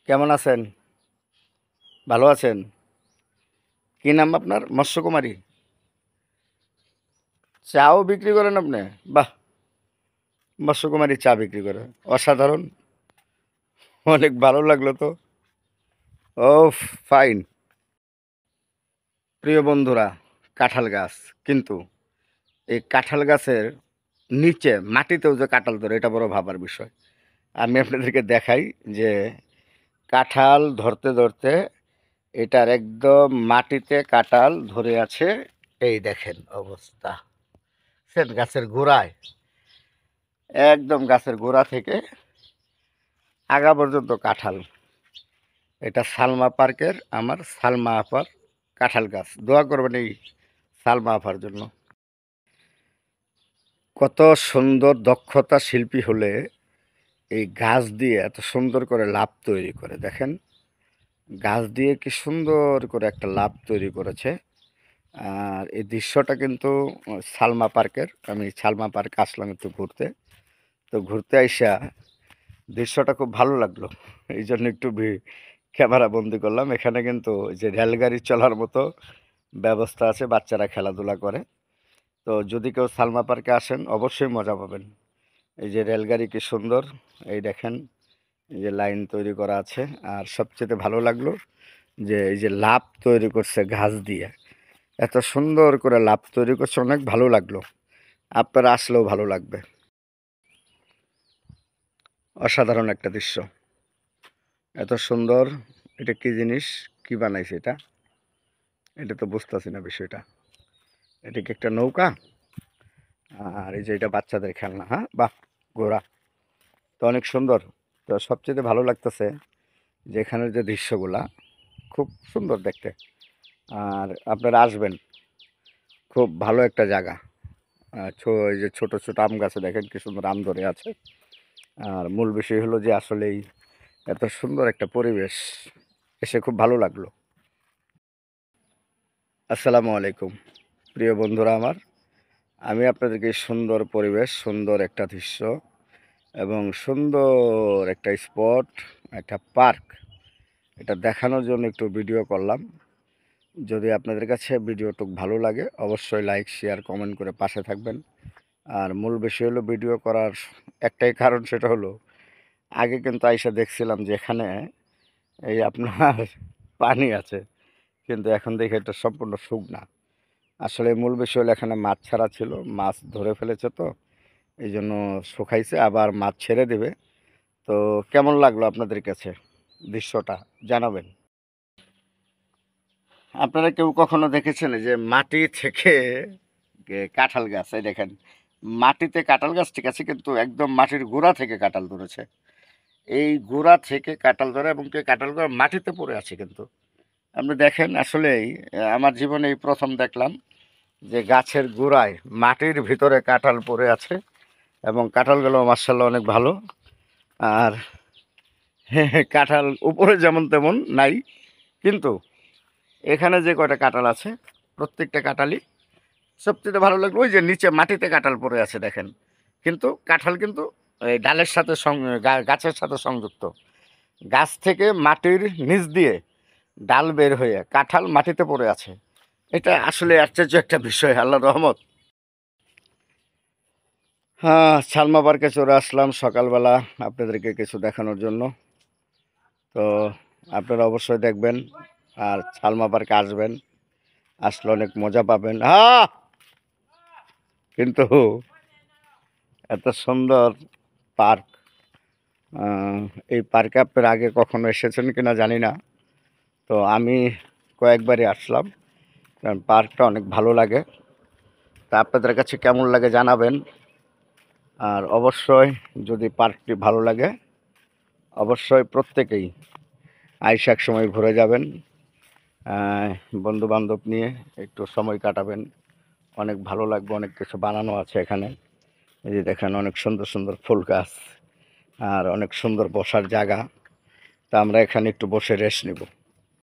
কেমন আছেন? ভালো আছেন? কি নাম আপনার? মৎস্যকুমারী। চাও বিক্রি করেন আপনি? বাহ! মৎস্যকুমারী চা বিক্রি করে। অসাধারণ। অনেক ভালো লাগলো তো। ওফ! ফাইন। প্রিয় বন্ধুরা, কাঁঠাল গাছ। কিন্তু এই কাঁঠাল গাছের নিচে মাটিতেও যে কাঁঠাল ধরে এটা বড় ভাবার বিষয়। আমি আপনাদেরকে দেখাই যে কাঁঠাল ধরতে, ধরতে এটার একদম মাটিতে কাঁঠাল ধরে আছে। এই দেখেন অবস্থা। গাছের গোড়ায় একদম গাছের গোড়া থেকে আগা পর্যন্ত কাঁঠাল। এটা সালমা পার্কের আমার সালমা আপার কাঁঠাল গাছ। দোয়া করবেন এই সালমা আপার জন্য। কত সুন্দর দক্ষতা শিল্পী হলে এই গাছ দিয়ে এত সুন্দর করে লাভ তৈরি করে দেখেন। গাছ দিয়ে কি সুন্দর করে একটা লাভ তৈরি করেছে। আর এই দৃশ্যটা কিন্তু সালমা পার্কের। আমি সালমা পার্কে আসলাম একটু ঘুরতে। তো ঘুরতে আইসা দৃশ্যটা খুব ভালো লাগলো। এই জন্য একটু ক্যামেরা বন্দি করলাম। এখানে কিন্তু যে রেলগাড়ি চলার মতো ব্যবস্থা আছে, বাচ্চারা খেলাধুলা করে। তো যদি কেউ সালমা পার্কে আসেন অবশ্যই মজা পাবেন। এই যে রেলগাড়ি কি সুন্দর, এই দেখেন এই যে লাইন তৈরি করা আছে। আর সবচেয়ে ভালো লাগলো যে এই যে লাভ তৈরি করছে ঘাস দিয়ে, এত সুন্দর করে লাভ তৈরি করছে, অনেক ভালো লাগলো। আপনারা আসলেও ভালো লাগবে। অসাধারণ একটা দৃশ্য, এত সুন্দর। এটা কি জিনিস, কি বানাইছে এটা? এটা তো বুঝতেছি না বিষয়টা। এটা কি একটা নৌকা? আর এই যে এটা বাচ্চাদের খেলনা। হ্যাঁ, বাহ! ঘোড়া তো অনেক সুন্দর। তো সবচেয়ে ভালো লাগতেছে যে এখানের যে দৃশ্যগুলা খুব সুন্দর দেখতে। আর আপনারা আসবেন, খুব ভালো একটা জায়গা। এই যে ছোট ছোট আম গাছে দেখেন কি সুন্দর আম ধরে আছে। আর মূল বিষয় হলো যে আসলেই এত সুন্দর একটা পরিবেশ, এসে খুব ভালো লাগলো। আসসালামু আলাইকুম প্রিয় বন্ধুরা আমার। আমি আপনাদেরকে সুন্দর পরিবেশ, সুন্দর একটা দৃশ্য এবং সুন্দর একটা স্পট, একটা পার্ক, এটা দেখানোর জন্য একটু ভিডিও করলাম। যদি আপনাদের কাছে ভিডিওটুক ভালো লাগে অবশ্যই লাইক, শেয়ার, কমেন্ট করে পাশে থাকবেন। আর মূল বিষয় হলো ভিডিও করার একটাই কারণ, সেটা হলো আগে কিন্তু আইসা দেখছিলাম যে এখানে এই আপনার পানি আছে, কিন্তু এখন দেখি এটা সম্পূর্ণ শুকনা। আসলে মূল বিষয় হলো এখানে মাছ ছাড়া ছিল, মাছ ধরে ফেলেছে, তো এই জন্য শুকাইছে, আবার মাছ ছেড়ে দেবে। তো কেমন লাগলো আপনাদের কাছে দৃশ্যটা জানাবেন। আপনারা কেউ কখনো দেখেছেন যে মাটি থেকে কাঁঠাল গাছ? এই দেখেন, মাটিতে কাঁঠাল গাছ ঠিক আছে, কিন্তু একদম মাটির গোড়া থেকে কাঁঠাল ধরেছে। এই গোড়া থেকে কাঁঠাল ধরে এবং কি কাঁঠাল গোড়া মাটিতে পড়ে আছে। কিন্তু আপনি দেখেন আসলেই আমার জীবনে এই প্রথম দেখলাম যে গাছের গোড়ায় মাটির ভিতরে কাঁঠাল পড়ে আছে, এবং কাঁঠালগুলো মার্শাল্লাহ অনেক ভালো। আর কাঁঠাল উপরে যেমন তেমন নাই, কিন্তু এখানে যে কয়টা কাঁঠাল আছে প্রত্যেকটা কাঁঠালই সবচেয়ে ভালো লাগলো। ওই যে নিচে মাটিতে কাঁঠাল পড়ে আছে দেখেন, কিন্তু কাঁঠাল কিন্তু এই ডালের সাথে গাছের সাথে সংযুক্ত। গাছ থেকে মাটির নিচ দিয়ে ডাল বের হয়ে কাঁঠাল মাটিতে পড়ে আছে। এটা আসলে আশ্চর্য একটা বিষয়, আল্লাহর রহমত। হ্যাঁ, সালমা পার্কে চলে আসলাম সকালবেলা আপনাদেরকে কিছু দেখানোর জন্য। তো আপনারা অবশ্যই দেখবেন আর সালমা পার্কে আসবেন, আসলে অনেক মজা পাবেন। হ্যাঁ, কিন্তু এত সুন্দর পার্ক, এই পার্কে আপনার আগে কখনো এসেছেন কিনা জানি না। তো আমি কয়েকবারই আসলাম, কারণ পার্কটা অনেক ভালো লাগে। তা আপনাদের কাছে কেমন লাগে জানাবেন। আর অবশ্যই যদি পার্কটি ভালো লাগে অবশ্যই প্রত্যেকেই আইসা এক সময় ঘুরে যাবেন, বন্ধু বান্ধব নিয়ে একটু সময় কাটাবেন, অনেক ভালো লাগবে। অনেক কিছু বানানো আছে এখানে। এই যে দেখেন অনেক সুন্দর সুন্দর ফুল গাছ আর অনেক সুন্দর বসার জায়গা। তা আমরা এখানে একটু বসে রেস্ট নিব।